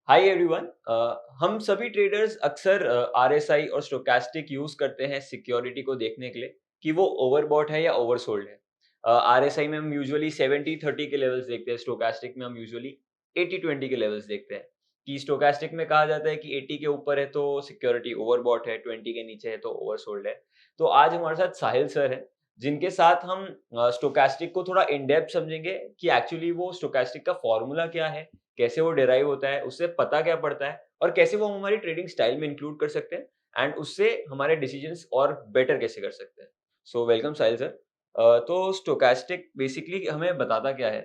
Hi everyone. हम सभी traders अक्सर आरएसआई और स्टोकास्टिक यूज करते हैं सिक्योरिटी को देखने के लिए कि वो ओवरबॉट है या ओवरसोल्ड है। आरएसआई में हम यूजुअली 70-30 के लेवल्स देखते हैं, स्टोकास्टिक में हम यूजुअली 80-20 के लेवल्स देखते हैं। कि स्टोकास्टिक में कहा जाता है कि 80 के ऊपर है तो सिक्योरिटी ओवरबॉट है, 20 के नीचे है तो ओवरसोल्ड है। तो आज हमारे साथ साहिल सर है, जिनके साथ हम स्टोकास्टिक को थोड़ा इन डेप्थ समझेंगे कि एक्चुअली वो स्टोकास्टिक का फॉर्मूला क्या है, कैसे वो डिराइव होता है, उससे पता क्या पड़ता है और कैसे वो हम हमारी ट्रेडिंग स्टाइल में इंक्लूड कर सकते हैं एंड उससे हमारे डिसीजंस और बेटर कैसे कर सकते हैं। सो वेलकम साहिल सर। तो स्टोकास्टिक बेसिकली हमें बताता क्या है?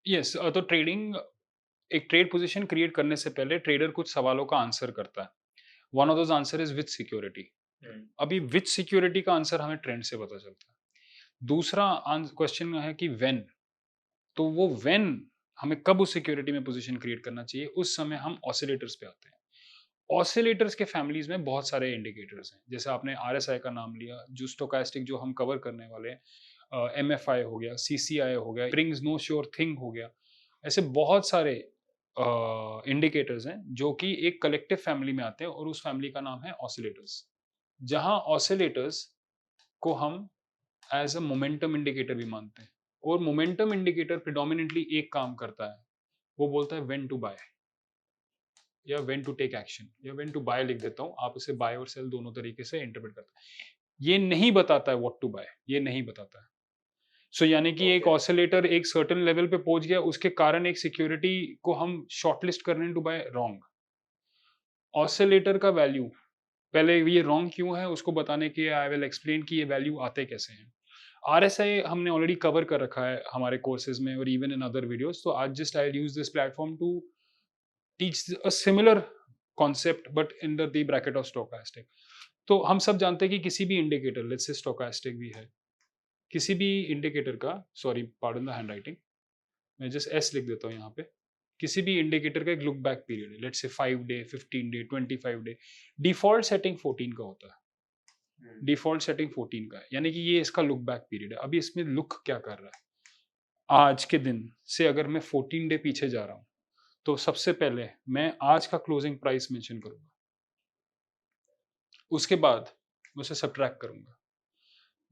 यस तो ट्रेडिंग एक ट्रेड पोजीशन क्रिएट करने से पहले ट्रेडर कुछ सवालों का आंसर करता है। One of those answer is with security. Hmm. अभी विथ सिक्योरिटी का आंसर हमें ट्रेंड से पता चलता है। दूसरा क्वेश्चन है कि व्हेन, तो वो व्हेन हमें कब उस सिक्योरिटी में पोजीशन क्रिएट करना चाहिए, उस समय हम ऑसिलेटर्स पे आते हैं। ऑसिलेटर्स के फैमिलीज में बहुत सारे इंडिकेटर्स हैं, जैसे आपने आरएसआई का नाम लिया, जो स्टोकास्टिक जो हम कवर करने वाले हैं, एमएफआई हो गया, सीसीआई हो गया, ब्रिंग्स नो श्योर थिंग हो गया। ऐसे बहुत सारे इंडिकेटर्स हैं जो कि एक कलेक्टिव फैमिली में आते हैं और उस फैमिली का नाम है ऑसिलेटर्स। जहां ऑसिलेटर्स को हम एज अ मोमेंटम इंडिकेटर भी मानते हैं, और मोमेंटम इंडिकेटर प्रिडोमिनेटली एक काम करता है, वो बोलता है व्हेन टू बाय या व्हेन टू टेक एक्शन, या व्हेन टू बाय लिख देता हूँ, आप उसे बाय और सेल दोनों तरीके से इंटरप्रेट करते हैं। ये नहीं बताता है व्हाट टू बाय, ये नहीं बताता है। सो यानी कि एक ओके। ऑसिलेटर एक सर्टेन लेवल पे पहुंच गया, उसके कारण एक सिक्योरिटी को हम शॉर्टलिस्ट कर रहे हैं टू बाय, रॉन्ग। ऑसिलेटर का वैल्यू, पहले ये रॉन्ग क्यों है उसको बताने के आई विल एक्सप्लेन कि ये वैल्यू आते कैसे हैं। आरएसआई हमने ऑलरेडी कवर कर रखा है हमारे कोर्सेज में और इवन इन अदर वीडियोस, तो आज just I use this platform to teach a similar concept but in the bracket of stochastic. तो हम सब जानते हैं कि किसी भी इंडिकेटर, लेट्स से स्टोकास्टिक भी है, किसी भी इंडिकेटर का, सॉरी पार्डन द हैंडराइटिंग, मैं जस्ट एस लिख देता हूँ यहाँ पे। किसी भी इंडिकेटर का एक लुक बैक पीरियड है, let's say 5 day, 15 day, 25 day. Default setting 14 का होता है। हम्म। डिफॉल्ट सेटिंग 14 का है, यानी कि ये इसका लुक बैक पीरियड है। अभी इसमें लुक क्या कर रहा है, आज के दिन से अगर मैं 14 डे पीछे जा रहा हूँ, तो सबसे पहले मैं आज का क्लोजिंग प्राइस मेंशन करूंगा, उसके बाद मैं उसे सब्ट्रैक्ट करूंगा।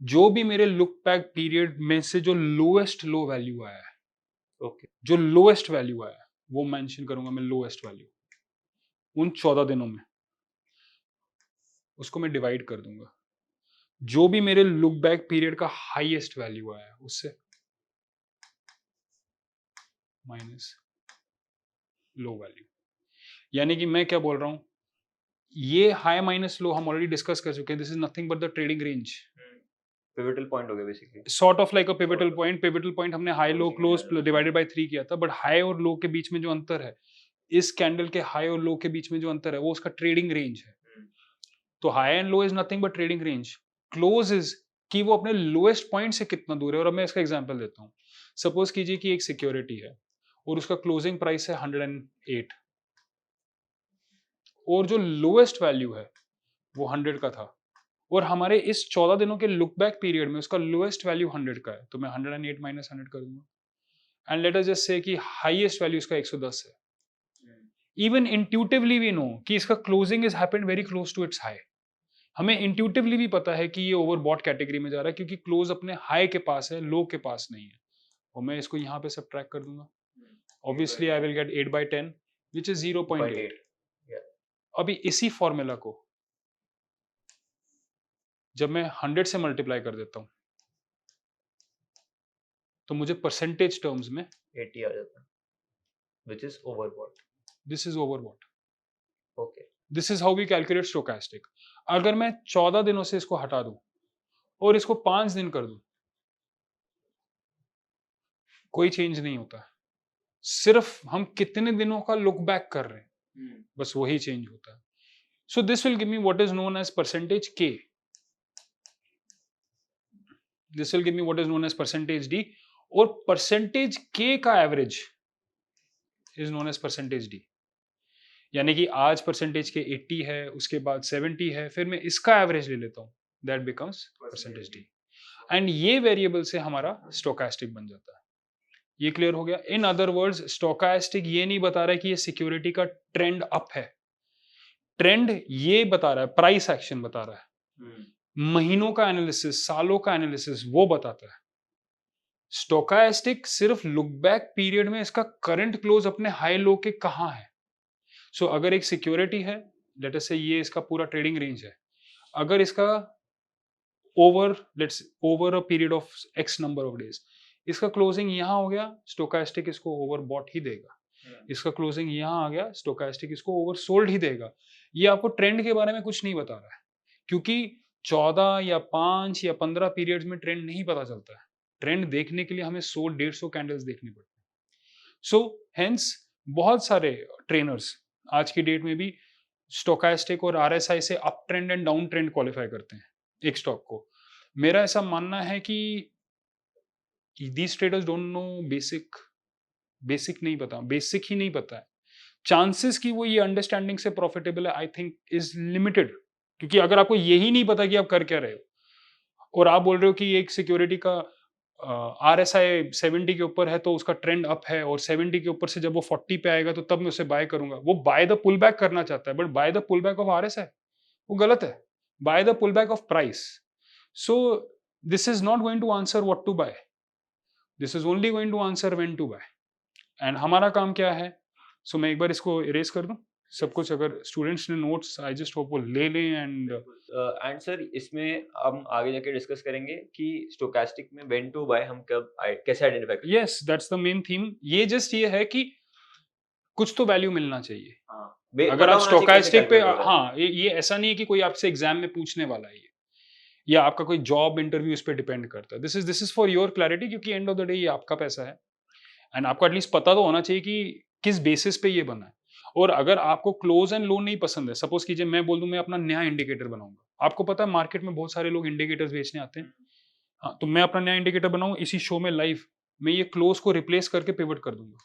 जो भी मेरे लुक बैक पीरियड में से जो लोएस्ट लो वैल्यू आया है, ओके। जो लोएस्ट वैल्यू आया है, वो मेंशन करूंगा मैं, लोएस्ट वैल्यू उन 14 दिनों में, उसको मैं डिवाइड कर दूंगा। जो भी मेरे लुक बैक पीरियड का हाईएस्ट वैल्यू आया है, उससे माइनस लो वैल्यू। यानी कि मैं क्या बोल रहा हूं, ये हाई माइनस लो हम ऑलरेडी डिस्कस कर चुके हैं, this is nothing but the trading range. Pivotal point हो गया basically. Sort of like a pivotal sort of point. Pivotal point हमने high low closing close analysis. Divided by 3 किया था, but high और लो के बीच में जो अंतर है, इस कैंडल के हाई और लो के बीच में जो अंतर है, वो उसका ट्रेडिंग रेंज है। तो high and low is nothing but trading range. Close is कि वो अपने लोएस्ट पॉइंट से कितना दूर है। और अब मैं इसका एग्जांपल देता हूँ। सपोज कीजिए कि एक सिक्योरिटी है और उसका क्लोजिंग प्राइस है 108, और जो लोएस्ट वैल्यू है वो 100 का था, और हमारे इस 14 दिनों के लुक बैक पीरियड में उसका लोएस्ट वैल्यू 100 का है, तो मैं 108 माइनस 100 कर दूंगा। And let us just say कि हाईएस्ट वैल्यू इसका 110 है। इवन इंट्यूटिवली वी नो कि इसका closing is happened very close to its high. हमें इंट्यूटिवली भी पता है कि ये ओवरबॉट कैटेगरी में जा रहा है, क्योंकि क्लोज अपने हाई के पास है, लो के पास नहीं है। और मैं इसको यहाँ पे सब्ट्रैक्ट कर दूंगा। Obviously I will get 8/10 which is 0.8। 2.8। या। अभी इसी फॉर्मूला को जब मैं 100 से मल्टीप्लाई कर देता हूँ, तो मुझे परसेंटेज टर्म्स में 80 आ जाता है, which is overbought. This is overbought. Okay. This is how we calculate stochastic. अगर मैं 14 दिनों से इसको हटा दूं और इसको 5 दिन कर दूं, कोई चेंज नहीं होता है। सिर्फ हम कितने दिनों का लुक बैक कर रहे हैं, बस वही चेंज होता है। So this will give me what is known as percentage K, this will give me what is known as percentage D, और परसेंटेज के का average is known as percentage D. यानी कि आज परसेंटेज के 80 है, उसके बाद 70 है, फिर मैं इसका एवरेज ले लेता हूं, that becomes percentage D. And ये वेरिएबल से हमारा स्टोकास्टिक बन जाता है। ये क्लियर हो गया। इन अदर वर्ड्स स्टोकास्टिक ये नहीं बता रहा है कि ये सिक्योरिटी का ट्रेंड अप है, ट्रेंड ये बता रहा है, प्राइस एक्शन बता रहा है, महीनों का एनालिसिस, सालों का एनालिसिस वो बताता है। स्टोकास्टिक सिर्फ लुक बैक पीरियड में इसका करंट क्लोज अपने हाई लो के कहां है। सो अगर एक सिक्योरिटी है, लेट अस से ये इसका पूरा ट्रेडिंग रेंज है, अगर इसका over a period of x number of days इसका क्लोजिंग यहां हो गया, स्टोकास्टिक इसको ओवरबॉट ही देगा। इसका क्लोजिंग यहां आ गया, स्टोकास्टिक इसको ओवरसोल्ड ही देगा। ये आपको ट्रेंड के बारे में कुछ नहीं बता रहा है, क्योंकि 14 या 5 या 15 पीरियड्स में ट्रेंड नहीं पता चलता है। ट्रेंड देखने के लिए हमें 100-150 कैंडल्स देखनी पड़ती है। सो हेंस बहुत सारे ट्रेनर्स आज की डेट में भी स्टोकास्टिक और आरएसआई से up trend and down trend qualify करते हैं एक स्टॉक को। मेरा ऐसा मानना है कि these traders don't know basic, basic नहीं पता, बेसिक ही नहीं पता है। चांसेस कि वो ये अंडरस्टैंडिंग से प्रॉफिटेबल है आई थिंक इज लिमिटेड, क्योंकि अगर आपको यही नहीं पता कि आप कर क्या रहे हो और आप बोल रहे हो कि एक सिक्योरिटी का आरएसआई 70 के ऊपर है तो उसका ट्रेंड अप है, और 70 के ऊपर से जब वो 40 पे आएगा तो तब मैं उसे बाय करूंगा, वो बाय द पुल बैक करना चाहता है, but by the pull back of RSI वो गलत है, by the pull back of price. So this is not going to answer what to buy, this is only going to answer when to buy. And हमारा काम क्या है? सो मैं एक बार इसको इरेज कर दूं सब कुछ, अगर स्टूडेंट्स ने नोट्स आई जस्ट होप वो ले लें। एंड एंड सर इसमें हम आगे जाके डिस्कस करेंगे कि स्टोकास्टिक में व्हेन टू बाय हम कैसे आइडेंटिफाई करें। Yes, that's the main theme. ये जस्ट ये है कि कुछ तो वैल्यू मिलना चाहिए। हाँ, अगर पता आप होना चाहिए कैसे स्टोकास्टिक पे, कैलकुलेट हो रहा है। हाँ, ये ऐसा नहीं है कि कोई आपसे एग्जाम में पूछने वाला है ये, या आपका कोई जॉब इंटरव्यू इस पे डिपेंड करता है। This is for your clarity, क्योंकि एंड ऑफ द डे ये आपका पैसा है एंड आपको एटलीस्ट पता तो होना चाहिए कि किस बेसिस पे ये बना है। और अगर आपको क्लोज एंड लो नहीं पसंद है, सपोज कीजिए मैं बोल दूं मैं अपना नया इंडिकेटर बनाऊंगा, आपको पता है मार्केट में बहुत सारे लोग इंडिकेटर्स बेचने आते हैं, हाँ, तो मैं अपना नया इंडिकेटर बनाऊं इसी शो में लाइव, मैं ये क्लोज को रिप्लेस करके पिवट कर दूंगा,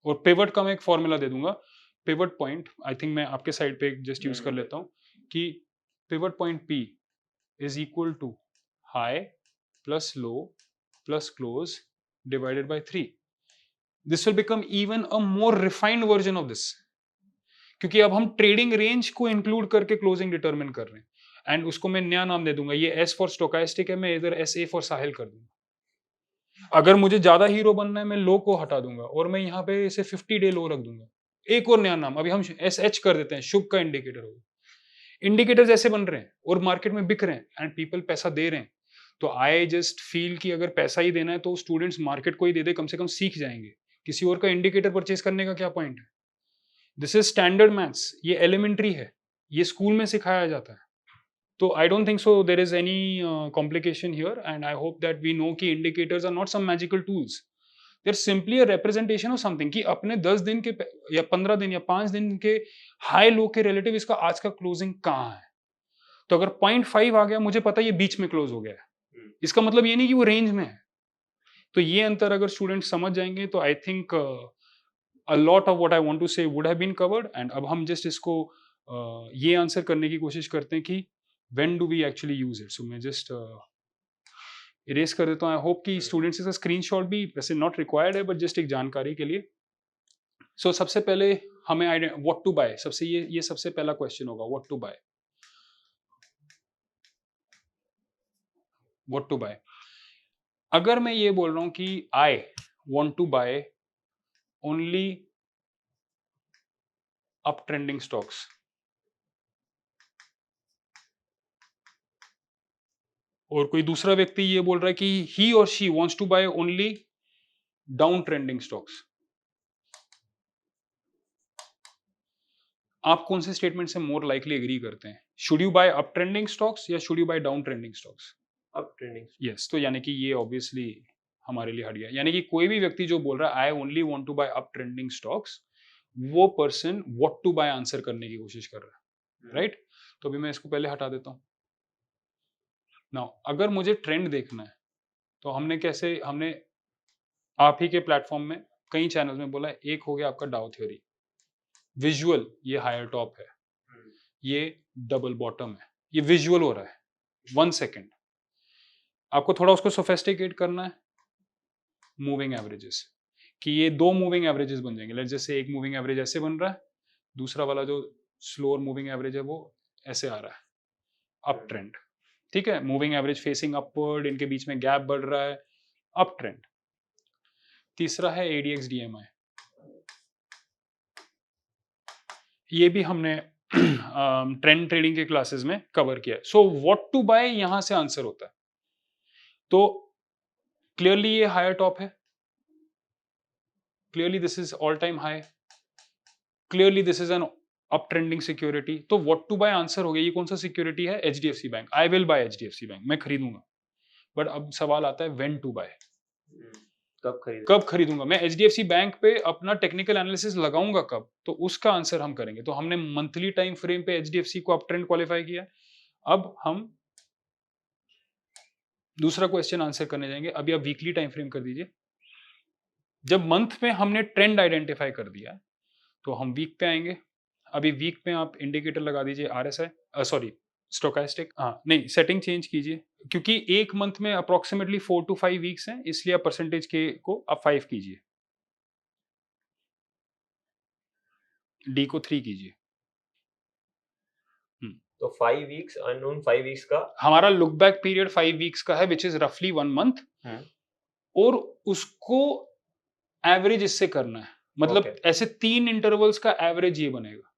और पिवट का मैं एक फॉर्मूला दे दूंगा। पिवट पॉइंट, आई थिंक मैं आपके साइड पे जस्ट यूज कर लेता हूं कि pivot point P is equal to high plus low plus close divided by 3। This will become even a more refined version of this, क्योंकि अब हम ट्रेडिंग रेंज को इंक्लूड करके क्लोजिंग डिटरमिन कर रहे हैं। एंड उसको मैं नया नाम दे दूंगा, ये एस फॉर स्टोकास्टिक है, मैं इधर एस ए फॉर साहिल कर दूंगा। अगर मुझे ज्यादा हीरो बनना है मैं लो को हटा दूंगा और मैं यहाँ पे इसे 50 डे लो रख दूंगा। एक और नया नाम अभी हम एस एच कर देते हैं, शुभ का इंडिकेटर होगा। इंडिकेटर्स ऐसे बन रहे हैं और मार्केट में बिक रहे हैं एंड पीपल पैसा दे रहे हैं। तो आई जस्ट फील कि अगर पैसा ही देना है तो स्टूडेंट्स मार्केट को ही दे दे, कम से कम सीख जाएंगे। किसी और का इंडिकेटर परचेज करने का क्या पॉइंट है? दिस इज स्टैंडर्ड मैथ्स, ये एलिमेंट्री है, ये स्कूल में सिखाया जाता है। तो I don't think so there is any complication here, and I hope that we know कि indicators are not some magical tools, they are simply a representation of something, कि अपने 10 दिन के या 15 दिन या 5 दिन के हाई लो के रिलेटिव इसका आज का क्लोजिंग कहाँ है। तो अगर 0.5 आ गया, मुझे पता है ये बीच में क्लोज हो गया है, इसका मतलब ये नहीं कि वो रेंज में है। तो ये अंतर अगर स्टूडेंट समझ जाएंगे तो I think a lot of what I want to say would have been covered। and अब हम just इसको ये आंसर करने की कोशिश करते हैं कि when do we actually use it। so मैं just इरेज कर देता हूँ। आई होप कि स्टूडेंट्स इसका स्क्रीनशॉट भी वैसे नॉट रिक्वायर्ड है, बट जस्ट एक जानकारी के लिए। सो सबसे पहले हमें व्हाट टू बाय, सबसे ये सबसे पहला क्वेश्चन होगा, what to buy, what to buy. अगर मैं ये बोल रहा हूँ कि I want to buy only up trending stocks, और कोई दूसरा व्यक्ति ये बोल रहा है कि ही और she wants to buy only down trending stocks, आप कौन से स्टेटमेंट से मोर लाइकली एग्री करते हैं? Should you buy up trending stocks या should you buy down trending stocks? अब ट्रेंडिंग। यस, तो यानी कि ये ऑब्वियसली हमारे लिए हट गया। यानी कि कोई भी व्यक्ति जो बोल रहा है I only want to buy up trending stocks, वो person what to buy answer करने की कोशिश कर रहा है, राइट? तो अभी मैं इसको पहले हटा देता हूं। नाउ अगर मुझे ट्रेंड देखना है तो हमने आप ही के प्लेटफॉर्म में कई चैनल में बोला है, एक हो गया आपका डाउ थ्योरी, विजुअल ये हायर टॉप है, ये डबल बॉटम है, ये विजुअल हो रहा है 1 सेकेंड। आपको थोड़ा उसको सोफेस्टिकेट करना है, मूविंग एवरेजेस, कि ये 2 मूविंग एवरेजेस बन जाएंगे। लेट्स जैसे एक मूविंग एवरेज ऐसे बन रहा है, दूसरा वाला जो स्लोअर मूविंग एवरेज है वो ऐसे आ रहा है, अप ट्रेंड। ठीक है, मूविंग एवरेज फेसिंग अपवर्ड, इनके बीच में गैप बढ़ रहा है, अप ट्रेंड। तीसरा है एडीएक्स डीएमआई, ये भी हमने ट्रेंड ट्रेडिंग के क्लासेस में कवर किया है। सो व्हाट टू बाय यहां से आंसर होता है। तो क्लियरली ये हायर टॉप है, clearly this is all time high, clearly this is an up trending security. तो व्हाट टू बाय आंसर हो गया। ये कौन सा सिक्योरिटी है? HDFC bank. I will bye HDFC bank, मैं खरीदूंगा। बट अब सवाल आता है व्हेन टू बाय, कब खरीदूंगा मैं एचडीएफसी बैंक पे, अपना टेक्निकल एनालिसिस लगाऊंगा कब, तो उसका आंसर हम करेंगे। तो हमने मंथली टाइम फ्रेम पे एचडीएफसी को अप ट्रेंड क्वालिफाई किया। अब हम दूसरा क्वेश्चन आंसर करने जाएंगे। अभी आप वीकली टाइम फ्रेम कर दीजिए। जब मंथ में हमने ट्रेंड आइडेंटिफाई कर दिया तो हम वीक पे आएंगे। अभी वीक में आप इंडिकेटर लगा दीजिए आरएसआई, सॉरी स्टोकास्टिक, हाँ नहीं सेटिंग चेंज कीजिए, क्योंकि एक मंथ में अप्रोक्सीमेटली 4 to 5 वीक्स हैं, इसलिए आप परसेंटेज के को आप 5 कीजिए, डी को 3 कीजिए। तो 5 वीक्स अननोन 5 वीक्स का हमारा लुक बैक पीरियड 5 वीक्स का है, विच इज रफली 1 मंथ, और उसको एवरेज इससे करना है। मतलब Okay. ऐसे 3 इंटरवल्स का एवरेज ये बनेगा,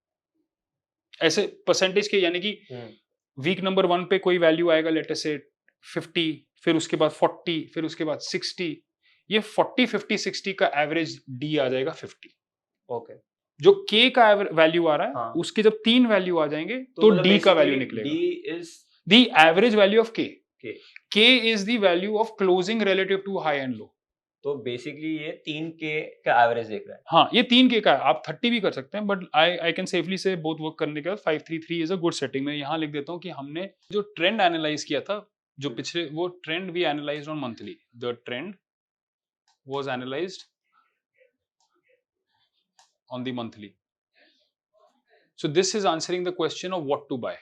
ऐसे परसेंटेज के, यानी कि वीक नंबर 1 पे कोई वैल्यू आएगा, लेट अस से 50, फिर उसके बाद 40, फिर उसके बाद 60, ये 40 50 60 का एवरेज डी आ जाएगा 50। ओके। जो के का वैल्यू आ रहा है, हाँ। उसके जब 3 वैल्यू आ जाएंगे तो मतलब डी का वैल्यू basically निकलेगा। D is the average value of K, K. K is the value of closing relative to high and low. तो बेसिकली ये 3K का एवरेज देख रहा है। हाँ, ये 3 के का है, आप 30 भी कर सकते हैं, बट आई कैन सेफली से बोथ वर्क करने के बाद 533 इज अ गुड सेटिंग। मैं यहाँ लिख देता हूँ कि हमने जो ट्रेंड एनालाइज किया था, जो पिछले, वो trend we analysed on monthly, the trend was analysed on the monthly. So this is answering the question of what to buy.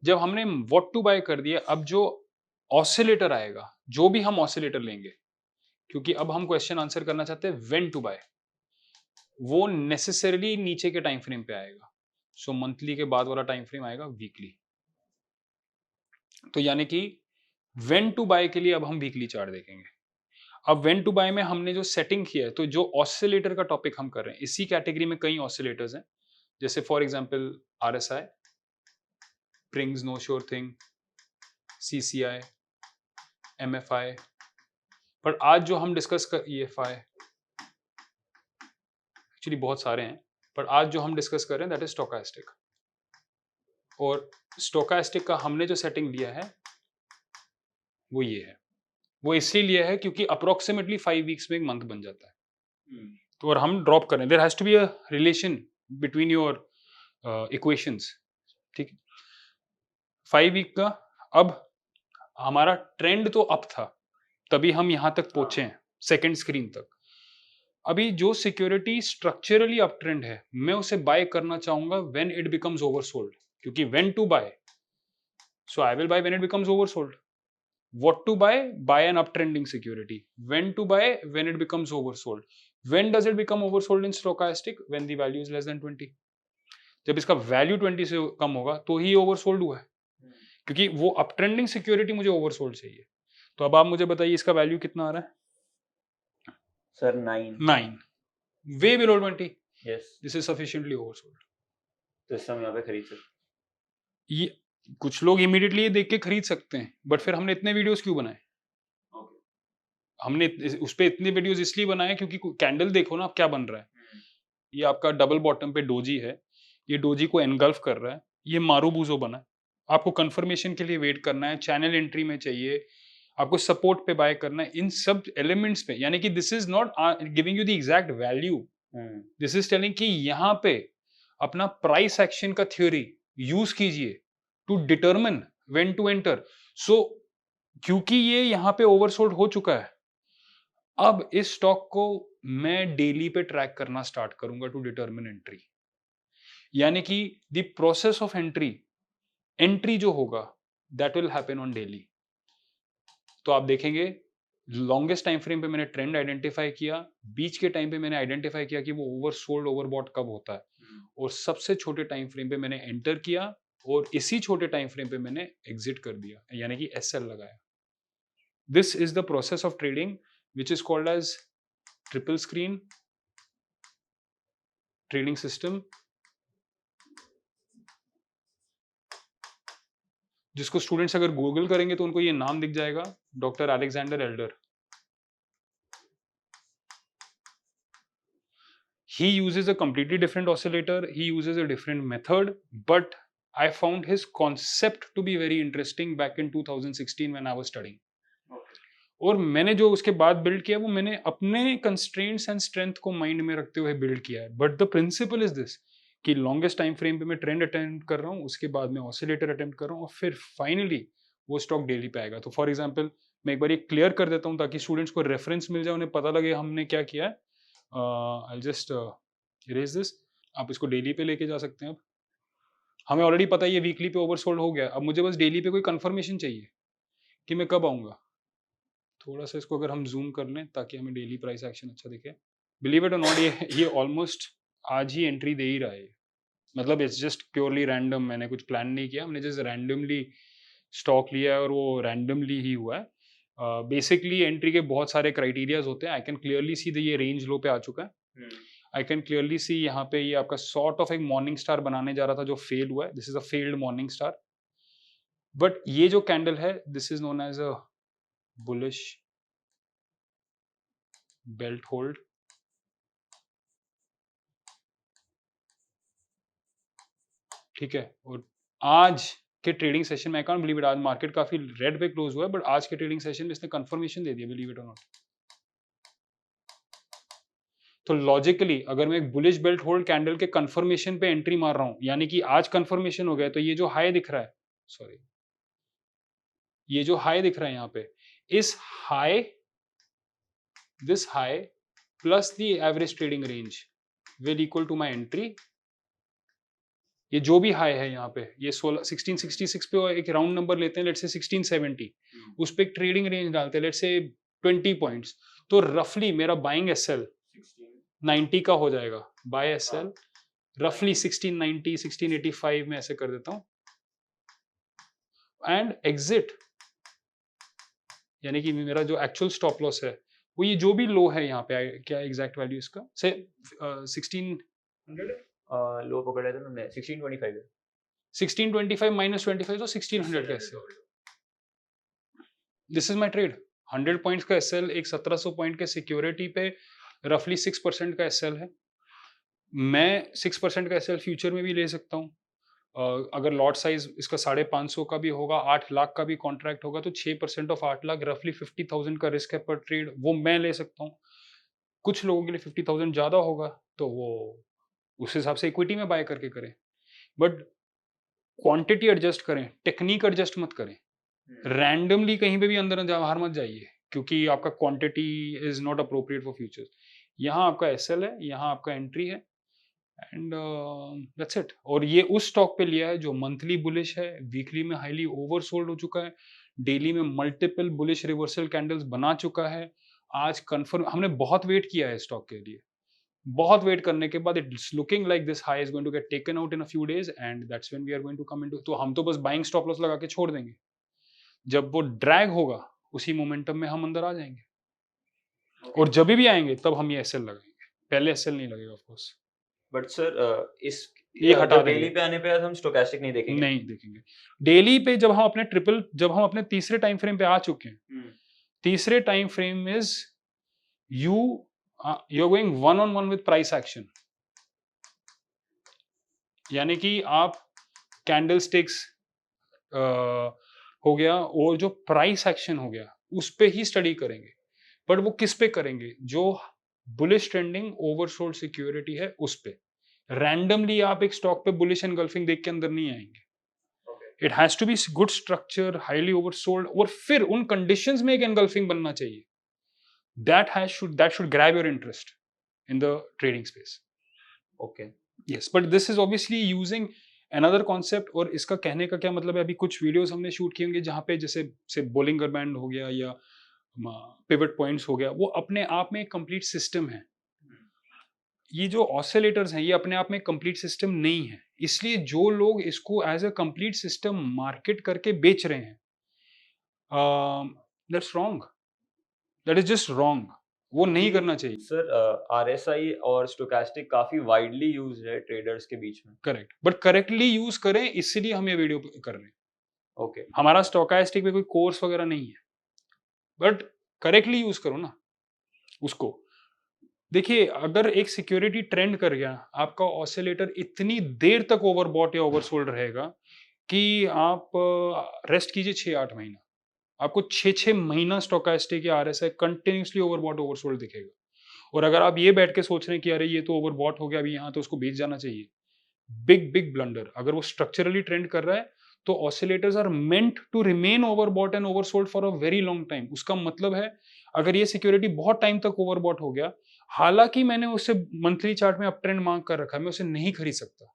जब हमने व्हाट टू बाय कर दिया, अब जो ऑसिलेटर आएगा, जो भी हम ऑसिलेटर लेंगे, क्योंकि अब हम क्वेश्चन आंसर करना चाहते हैं व्हेन टू बाय, वो नेसेसरली नीचे के टाइम फ्रेम पे आएगा। सो मंथली के बाद वाला टाइम फ्रेम आएगा वीकली। तो यानी कि व्हेन टू बाय के लिए अब हम वीकली चार्ट देखेंगे। अब व्हेन टू बाय में हमने जो सेटिंग किया है, तो जो ऑसिलेटर का टॉपिक हम कर रहे हैं, इसी कैटेगरी में कई ऑसिलेटर्स हैं, जैसे for example RSI, Pring's know sure thing, CCI, MFI. पर आज जो हम डिस्कस कर, ईएफआई, एक्चुअली बहुत सारे हैं, पर आज जो हम डिस्कस कर रहे हैं दैट इज स्टोकास्टिक। और स्टोकास्टिक का हमने जो सेटिंग लिया है वो ये है। वो इसलिए लिया है क्योंकि अप्रोक्सीमेटली 5 वीक्स में एक मंथ बन जाता है। तो और हम ड्रॉप करें, there has to be a relation between your equations. ठीक है, 5 वीक का। अब हमारा ट्रेंड तो अप था, तभी हम यहां तक पहुंचे हैं, सेकंड स्क्रीन तक। अभी जो सिक्योरिटी स्ट्रक्चरली अप ट्रेंड है, मैं उसे बाय करना चाहूंगा व्हेन इट बिकम्स ओवरसोल्ड, क्योंकि when to buy, so I will buy when it becomes oversold. What to buy? Buy an uptrending security. When to buy? When it becomes oversold. When does it become oversold in stochastic? When the value is less than 20. जब इसका value 20 से कम होगा तो ही oversold हुआ है, क्योंकि वो अपट्रेंडिंग security मुझे ओवरसोल्ड चाहिए। तो अब आप मुझे बताइए इसका वैल्यू कितना आ रहा है? Sir 9 way below 20। Yes, this is sufficiently oversold. तो इस समय यहाँ पे खरीद सकते। ये कुछ लोग इमीडिएटली ये देख के खरीद सकते हैं, बट फिर हमने इतने वीडियोस क्यों बनाए? हमने उस पे इतने वीडियोस इसलिए बनाए क्योंकि कैंडल देखो ना आप क्या बन रहा है। ये आपका डबल बॉटम पे डोजी है, ये डोजी को एनगल्फ कर रहा है, ये मारूबूजो बना है। आपको कंफर्मेशन के लिए वेट करना है, चैनल एंट्री में चाहिए, आपको सपोर्ट पे बाय करना है, इन सब एलिमेंट्स पे। यानी कि this is not giving you the exact value, this is telling कि यहाँ पे अपना प्राइस एक्शन का थ्योरी यूज कीजिए to determine when to enter. So क्योंकि ये यहाँ पे ओवरसोल्ड हो चुका है, अब इस स्टॉक को मैं डेली पे ट्रैक करना स्टार्ट करूंगा टू डिटरमिन एंट्री। यानी कि द प्रोसेस ऑफ एंट्री जो होगा that will happen on daily. तो आप देखेंगे लॉन्गेस्ट टाइम फ्रेम पे मैंने ट्रेंड आइडेंटिफाई किया, बीच के टाइम पे मैंने आइडेंटिफाई किया कि वो ओवरसोल्ड ओवरबॉट कब होता है, और सबसे छोटे टाइम फ्रेम पे मैंने एंटर किया, और इसी छोटे टाइम फ्रेम पे मैंने एग्जिट कर दिया, यानी कि एसएल लगाया। This is the process of trading which is called as triple screen trading system, जिसको स्टूडेंट्स अगर गूगल करेंगे तो उनको ये नाम दिख जाएगा, doctor Alexander Elder. He uses a completely different oscillator, he uses a different method, but I found his concept to be very interesting back in 2016 when I was studying. और मैंने जो उसके बाद बिल्ड किया वो मैंने अपने कंस्ट्रेंट्स एंड स्ट्रेंथ को माइंड में रखते हुए बिल्ड किया है, but the principle is this कि लॉन्गेस्ट टाइम फ्रेम पे मैं ट्रेंड अटेम्प्ट कर रहा हूँ, उसके बाद मैं ऑसिलेटर अटेम्प्ट कर रहा हूँ, और फिर फाइनली वो स्टॉक डेली पे आएगा। तो फॉर एग्जाम्पल मैं एक बार ये क्लियर कर देता हूँ ताकि स्टूडेंट्स को रेफरेंस मिल जाए, उन्हें पता लगे हमने क्या किया है। आई जस्ट इरेज दिस, आप इसको डेली पे लेके जा सकते हैं। अब हमें ऑलरेडी पता है ये वीकली पे ओवरसोल्ड हो गया, अब मुझे बस डेली पे कोई कंफर्मेशन चाहिए कि मैं कब आऊँगा। थोड़ा सा इसको अगर हम जूम कर लें ताकि हमें डेली प्राइस एक्शन अच्छा दिखे। बिलीव इट और नॉट, ये ऑलमोस्ट आज ही एंट्री दे ही रहा है। मतलब इट्स जस्ट प्योरली रैंडम, मैंने कुछ प्लान नहीं किया, हमने जस्ट रैंडमली स्टॉक लिया है और वो रैंडमली ही हुआ है। बेसिकली एंट्री के बहुत सारे क्राइटेरियाज होते हैं। आई कैन क्लियरली सी ये रेंज लो पे आ चुका है। आई कैन क्लियरली सी यहाँ पे ये आपका सॉर्ट ऑफ एक मॉर्निंग स्टार बनाने जा रहा था जो फेल हुआ है। This is a failed morning star, but ये जो कैंडल है this is known as a bullish belt hold. ठीक है, और आज के ट्रेडिंग सेशन में आई कांट बिलीव इट, आज मार्केट काफी रेड पे क्लोज हुआ है, बट आज के ट्रेडिंग सेशन में इसने कंफर्मेशन दे दिया, बिलीव इट और नॉट। तो लॉजिकली अगर मैं एक बुलिश बेल्ट होल्ड कैंडल के कंफर्मेशन पे एंट्री मार रहा हूं, यानी कि आज कंफर्मेशन हो गया, तो ये जो हाई दिख रहा है, सॉरी, ये जो हाई दिख रहा है यहाँ पे, इस high, this high plus the average trading range will equal to my entry. ये जो भी हाई है यहाँ पे, ये 1666 पे एक राउंड नंबर लेते हैं, लेट्स से 1670, उस पे एक ट्रेडिंग रेंज डालते हैं, लेट्स से 20 पॉइंट्स, तो रफली मेरा बाइंग एसएल 90 का हो जाएगा, बाय एसएल रफली 1690 1685 में ऐसे कर देता हूं, एंड एग्जिट, यानी कि मेरा जो एक्चुअल स्टॉप लॉस है वो ये जो भी लो है यहाँ पे, क्या एग्जैक्ट वैल्यू इसका से 1600 लो पकड़ा था मैंने 1625 है। 1625 माइनस 25 तो 1600 का SL. This is my trade, 100 points का एसएल, एक 1700 पॉइंट के सिक्योरिटी पे रफली 6% का एसएल है। मैं 6% का एसएल फ्यूचर में भी ले सकता हूँ। अगर लॉट साइज इसका 550 का भी होगा, 8 लाख का भी कॉन्ट्रैक्ट होगा, तो 6% ऑफ 8 लाख रफली 50,000 का रिस्क है पर ट्रेड, वो मैं ले सकता हूँ। कुछ लोगों के लिए 50,000 ज्यादा होगा तो वो उस हिसाब से इक्विटी में बाय करके करें, बट क्वांटिटी एडजस्ट करें, टेक्निक एडजस्ट मत करें, रैंडमली कहीं पे भी अंदर बाहर मत जाइए, क्योंकि आपका quantity is not appropriate for future. यहाँ आपका एसएल है, यहाँ आपका एंट्री है, एंड दैट्स इट। और ये उस स्टॉक पे लिया है जो मंथली बुलिश है, वीकली में हाईली ओवरसोल्ड हो चुका है, डेली में मल्टीपल बुलिश रिवर्सल कैंडल्स बना चुका है। आज कंफर्म, हमने बहुत वेट किया है स्टॉक के लिए, बहुत वेट करने के बाद it's looking like this high is going to get taken out in a few days, and that's when we are going to come into, तो हम तो बस बाइंग स्टॉप लॉस लगा के छोड़ देंगे, जब वो ड्रैग होगा उसी मोमेंटम में हम अंदर आ जाएंगे, और जब भी आएंगे तब हम ये एसएल लगाएंगे, पहले एसएल नहीं लगेगा ऑफ कोर्स। बट सर इस ये हटा जब देंगे, डेली पे आने पे हम स्टोकेस्टिक नहीं देखेंगे। नहीं देखेंगे डेली पे। जब हम अपने तीसरे टाइम फ्रेम पे आ चुके हैं, तीसरे time frame is you are going one on one with price action, यानी कि आप कैंडल स्टिक्स हो गया और जो प्राइस एक्शन हो गया उस पे ही स्टडी करेंगे, बट वो किस पे करेंगे, जो बुलिश ट्रेंडिंग ओवरसोल्ड सिक्योरिटी है उस पे। रैंडमली आप एक स्टॉक पे बुलिश एनगल्फिंग देख के अंदर नहीं आएंगे, it has to be good structure, highly oversold, और फिर उन कंडीशंस में एक एनगल्फिंग बनना चाहिए, that should grab your interest in the trading space. Okay, yes, but this is obviously using another concept, और इसका कहने का क्या मतलब है, अभी कुछ वीडियोस हमने शूट किए होंगे जहाँ पे जैसे से बोलिंगर बैंड हो गया या पिवट पॉइंट्स हो गया, वो अपने आप में एक कंप्लीट सिस्टम है। ये जो ऑसिलेटर्स हैं ये अपने आप में कंप्लीट सिस्टम नहीं है, इसलिए जो लोग इसको as a complete system market करके बेच रहे हैं, that's wrong, that is just wrong, वो नहीं जी, करना चाहिए। सर आरएसआई और स्टोकेस्टिक काफ़ी वाइडली यूज़्ड है ट्रेडर्स के बीच में। करेक्ट, बट करेक्टली यूज करें, इसलिए हम ये वीडियो कर रहे हैं। ओके, हमारा स्टोकास्टिक में कोई कोर्स वगैरह नहीं है, बट करेक्टली यूज करो ना उसको। देखिए, अगर एक सिक्योरिटी ट्रेंड कर गया, आपका ऑसिलेटर इतनी देर तक ओवरबॉट या ओवरसोल्ड रहेगा कि आप रेस्ट कीजिए 6-8 महीना, आपको 6-6 महीना स्टोकास्टिक या आरएसआई कंटिन्यूसली ओवरबॉट ओवरसोल्ड दिखेगा। और अगर आप ये बैठ के सोच रहे हैं कि अरे ये तो ओवरबॉट हो गया, अभी यहाँ तो उसको बेच जाना चाहिए, बिग बिग ब्लंडर। अगर वो स्ट्रक्चरली ट्रेंड कर रहा है, तो oscillators are meant to remain overbought and oversold for a very long time. उसका मतलब है, अगर ये सिक्योरिटी बहुत टाइम तक ओवरबॉट हो गया, हालांकि मैंने उसे मंथली चार्ट में अप ट्रेंड मांग कर रखा है, मैं उसे नहीं खरीद सकता,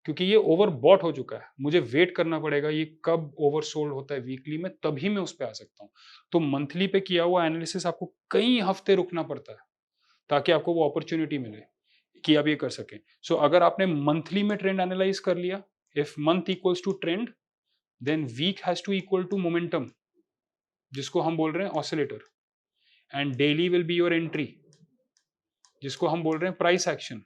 क्योंकि ये ओवरबॉट हो चुका है। मुझे वेट करना पड़ेगा ये कब ओवरसोल्ड होता है वीकली में, तभी मैं उस पर आ सकता हूँ। तो मंथली पे किया हुआ एनालिसिस आपको कई हफ्ते रुकना पड़ता है, ताकि आपको वो अपॉर्चुनिटी मिले कि आप ये कर सकें। सो अगर आपने मंथली में ट्रेंड एनालाइज कर लिया, if month equals to trend, then week has to equal to momentum, जिसको हम बोल रहे हैं oscillator, and daily will be your entry, जिसको हम बोल रहे हैं प्राइस एक्शन।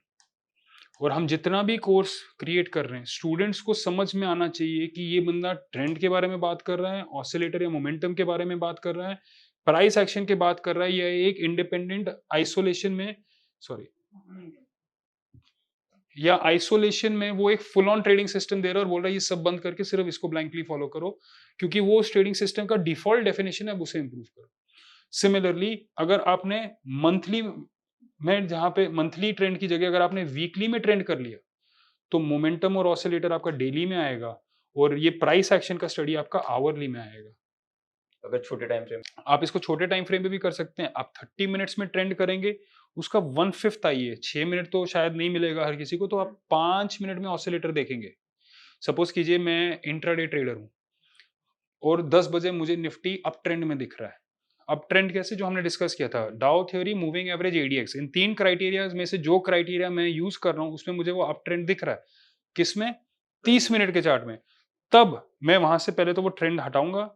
और हम जितना भी कोर्स क्रिएट कर रहे हैं, स्टूडेंट्स को समझ में आना चाहिए कि ये बंदा ट्रेंड के बारे में बात कर रहा है, ऑसिलेटर या मोमेंटम के बारे में बात कर रहा है, प्राइस एक्शन की बात कर रहा है, या एक इंडिपेंडेंट आइसोलेशन में, सॉरी, या आइसोलेशन में वो एक फुल ऑन ट्रेडिंग सिस्टम दे रहा है और बोल रहा है ये सब बंद करके सिर्फ इसको ब्लैंकली फॉलो करो, क्योंकि वो उस ट्रेडिंग सिस्टम का डिफॉल्ट डेफिनेशन है, अब उसे इंप्रूव करो। सिमिलरली, अगर आपने मंथली में, जहां पे मंथली ट्रेंड की जगह अगर आपने वीकली में ट्रेंड कर लिया, तो मोमेंटम और ऑसिलेटर आपका डेली में आएगा, और ये प्राइस एक्शन का स्टडी आपका आवरली में आएगा। अगर छोटे टाइम फ्रेम। आप इसको छोटे टाइम फ्रेम पे भी कर सकते हैं। आप 30 मिनट्स में ट्रेंड करेंगे, उसका 1/5 आइए, 6 मिनट तो शायद नहीं मिलेगा हर किसी को, तो आप 5 मिनट में ऑसिलेटर देखेंगे। सपोज कीजिए मैं इंट्राडे ट्रेडर हूँ और 10 बजे मुझे निफ्टी अप ट्रेंड में दिख रहा है। अप ट्रेंड कैसे, जो हमने डिस्कस किया था, Dow theory, moving average, ADX, इन 3 क्राइटेरिया में से जो क्राइटेरिया मैं यूज कर रहा हूँ उसमें मुझे वो अप ट्रेंड दिख रहा है। किसमें? 30 मिनट के चार्ट में। तब मैं वहां से पहले तो वो ट्रेंड हटाऊंगा,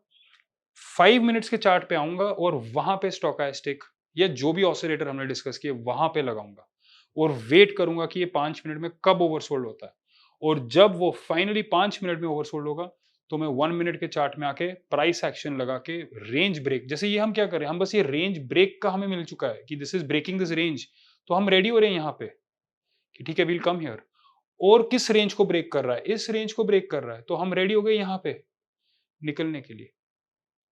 5 मिनट्स के चार्ट पे आऊंगा और वहां पे स्टोकास्टिक या जो भी ऑसिलेटर हमने डिस्कस किए वहां पे लगाऊंगा, और वेट करूंगा कि ये 5 मिनट में कब ओवरसोल्ड होता है। और जब वो फाइनली 5 मिनट में ओवरसोल्ड होगा, तो मैं 1 मिनट के चार्ट में आके प्राइस एक्शन लगा के रेंज ब्रेक, जैसे ये हम क्या करें, हम बस ये रेंज ब्रेक का हमें मिल चुका है कि this is breaking this range, तो हम रेडी हो रहे हैं यहाँ पे कि ठीक है, विल कम हियर। और किस रेंज को ब्रेक कर रहा है, इस रेंज को ब्रेक कर रहा है, तो हम रेडी हो गए यहाँ पे निकलने के लिए।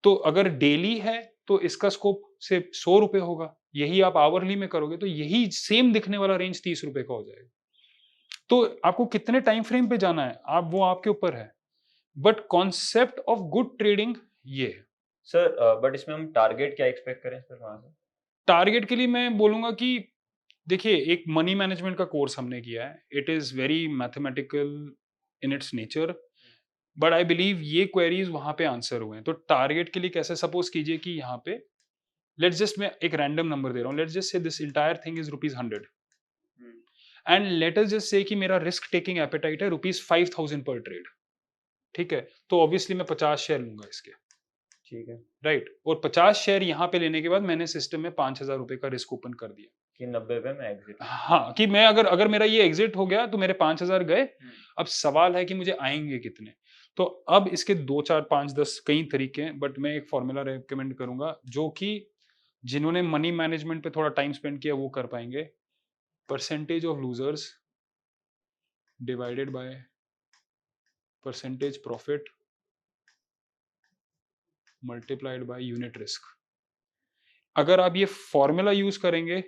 तो अगर डेली है, तो इसका स्कोप से 100 रुपए होगा, यही आप आवरली में करोगे तो यही सेम दिखने वाला रेंज 30 रुपए का हो जाएगा। तो आपको कितने टाइम फ्रेम पे जाना है, आप वो आपके ऊपर है, but concept of good trading ये है। सर बट इसमें हम टारगेट क्या एक्सपेक्ट करें सर वहाँ से? टारगेट के लिए मैं बोलूंगा कि देखिए, एक मनी मैनेजमेंट का कोर्स हमने किया है, it is very mathematical in its nature, but I believe ये क्वेरीज वहां पे आंसर हुए हैं। तो टारगेट के लिए कैसे, सपोज कीजिए कि यहाँ पे लेट्स जस्ट, मैं एक रैंडम नंबर दे रहा हूँ, let's just say this entire thing is ₹100, hmm, and let us just say कि मेरा रिस्क टेकिंग एपेटाइट है ₹5000 पर ट्रेड, ठीक है, तो ऑब्वियसली मैं 50 शेयर लूंगा इसके, ठीक है, राइट, और 50 शेयर यहाँ पे लेने के बाद मैंने सिस्टम में ₹5000 का रिस्क ओपन कर दिया। कि 90 पे मैं एग्ज़िट। हाँ, कि मैं अगर अगर मेरा ये एग्जिट हो गया तो मेरे 5000 गए। हुँ, अब सवाल है कि मुझे आएंगे कितने। तो अब इसके 2 4 5 10 कई तरीके हैं, बट मैं एक फॉर्मूला रेकमेंड करूंगा जो कि जिन्होंने मनी मैनेजमेंट पे थोड़ा टाइम स्पेंड किया वो कर पाएंगे। Percentage of losers divided by percentage profit multiplied by unit risk. अगर आप ये फॉर्मूला यूज करेंगे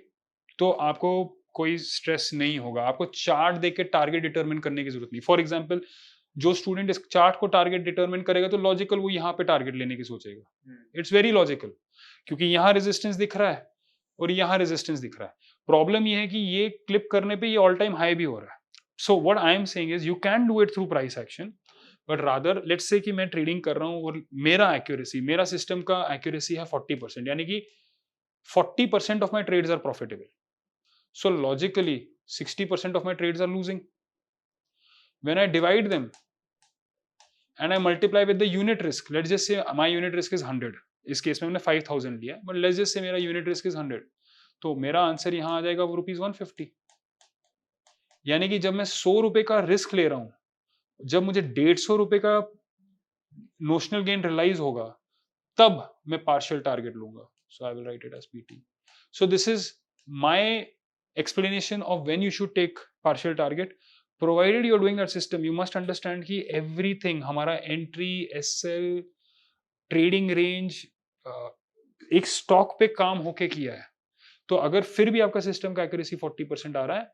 तो आपको कोई स्ट्रेस नहीं होगा, आपको चार्ट देख के टारगेट डिटरमिन करने की जरूरत नहीं। फॉर एग्जाम्पल, जो स्टूडेंट इस चार्ट को टारगेट डिटरमिन करेगा तो लॉजिकल वो यहाँ पे टारगेट लेने की सोचेगा, हुँ, इट्स वेरी लॉजिकल, क्योंकि यहाँ रेजिस्टेंस दिख रहा है और यहाँ रेजिस्टेंस दिख रहा है। प्रॉब्लम ये है कि ये क्लिप करने पे ये ऑल टाइम हाई भी हो रहा है। So what I am saying is you can do it through price action, but rather let's say कि मैं ट्रेडिंग कर रहा हूँ और मेरा सिस्टम का एक्यूरेसी है 40%, यानी कि 40% of my trades are profitable. So logically, 60% of my trades are losing. When I divide them and I multiply with the unit risk, let's just say my unit risk is 100. इस case में मैंने 5000 लिया, but let's just say मेरा unit risk is 100. तो मेरा answer यहाँ आ जाएगा वो रुपीज 150. यानी कि जब मैं 100 रुपए का रिस्क ले रहा हूँ, जब मुझे 150 रुपए का नोशनल गेन रियलाइज होगा, तब मैं पार्शियल टारगेट लूंगा. So I will write it as PT. So this is my explanation of when you should take partial target. Provided you're doing that system, you must understand कि everything हमारा entry, SL, trading range एक stock पे काम होके किया है. तो अगर फिर भी आपका सिस्टम का एक्यूरेसी 40% आ रहा है,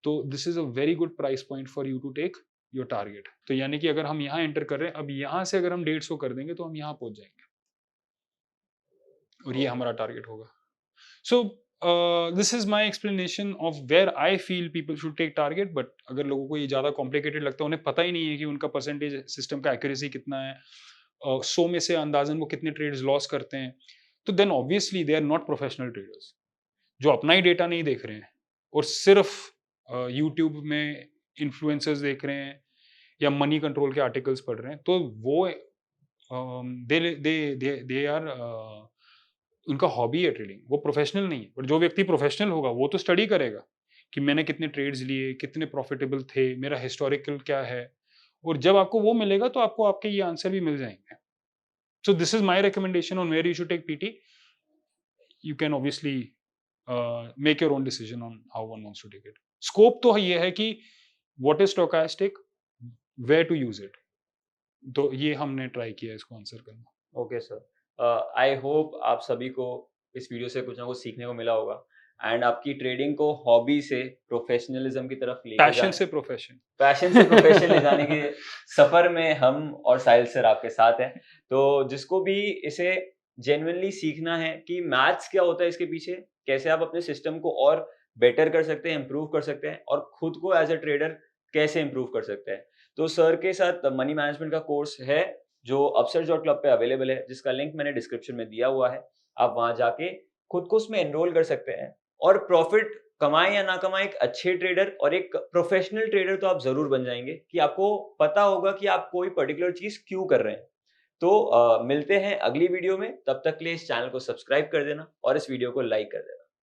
तो this is a very good price point for you to take your target. तो यानी कि अगर हम यहाँ एंटर कर रहे हैं, अब यहाँ से अगर हम 150 कर देंगे तो हम यहाँ पहुंच जाएंगे और ये हमारा टारगेट होगा. So this is my explanation of where I feel people should take target. But अगर लोगों को ये ज़्यादा complicated लगता है, उन्हें पता ही नहीं है कि उनका percentage system का accuracy कितना है, 100 में से अंदाजन वो कितने trades loss करते हैं, तो then obviously they are not professional traders जो अपना ही डेटा नहीं देख रहे हैं और सिर्फ YouTube में influencers देख रहे हैं या मनी कंट्रोल के आर्टिकल्स पढ़ रहे हैं, तो वो दे आर उनका हॉबी है ट्रेडिंग, वो प्रोफेशनल नहीं है. बट जो व्यक्ति प्रोफेशनल होगा वो तो स्टडी करेगा कि मैंने कितने ट्रेड्स लिए, कितने प्रॉफिटेबल थे, मेरा हिस्टोरिकल क्या है, और जब आपको वो मिलेगा तो आपको आपके ये आंसर भी मिल जाएंगे. So this is my recommendation on where you should take PT. You can obviously make your own decision on how one wants to take it. Scope तो ये है कि what is stochastic, where to use it. तो ये हमने try किया इसको answer करना. ओके सर, आई होप आप सभी को इस वीडियो से कुछ ना कुछ सीखने को मिला होगा एंड आपकी ट्रेडिंग को हॉबी से प्रोफेशनलिज्म की तरफ लेके पैशन से प्रोफेशन, पैशन से प्रोफेशन ले जाने के सफर में हम और साहिल सर आपके साथ हैं. तो जिसको भी इसे जेन्युइनली सीखना है कि मैथ्स क्या होता है इसके पीछे, कैसे आप अपने सिस्टम को और बेटर कर सकते हैं, इम्प्रूव कर सकते हैं और खुद को एज अ ट्रेडर कैसे इम्प्रूव कर सकते हैं, तो सर के साथ मनी मैनेजमेंट का कोर्स है जो upsurge.club पे अवेलेबल है, जिसका लिंक मैंने डिस्क्रिप्शन में दिया हुआ है. आप वहां जाके खुद को उसमें एनरोल कर सकते हैं और प्रॉफिट कमाए या ना कमाए, एक अच्छे ट्रेडर और एक प्रोफेशनल ट्रेडर तो आप जरूर बन जाएंगे कि आपको पता होगा कि आप कोई पर्टिकुलर चीज क्यों कर रहे हैं. तो मिलते हैं अगली वीडियो में. तब तक के लिए इस चैनल को सब्सक्राइब कर देना और इस वीडियो को लाइक कर देना.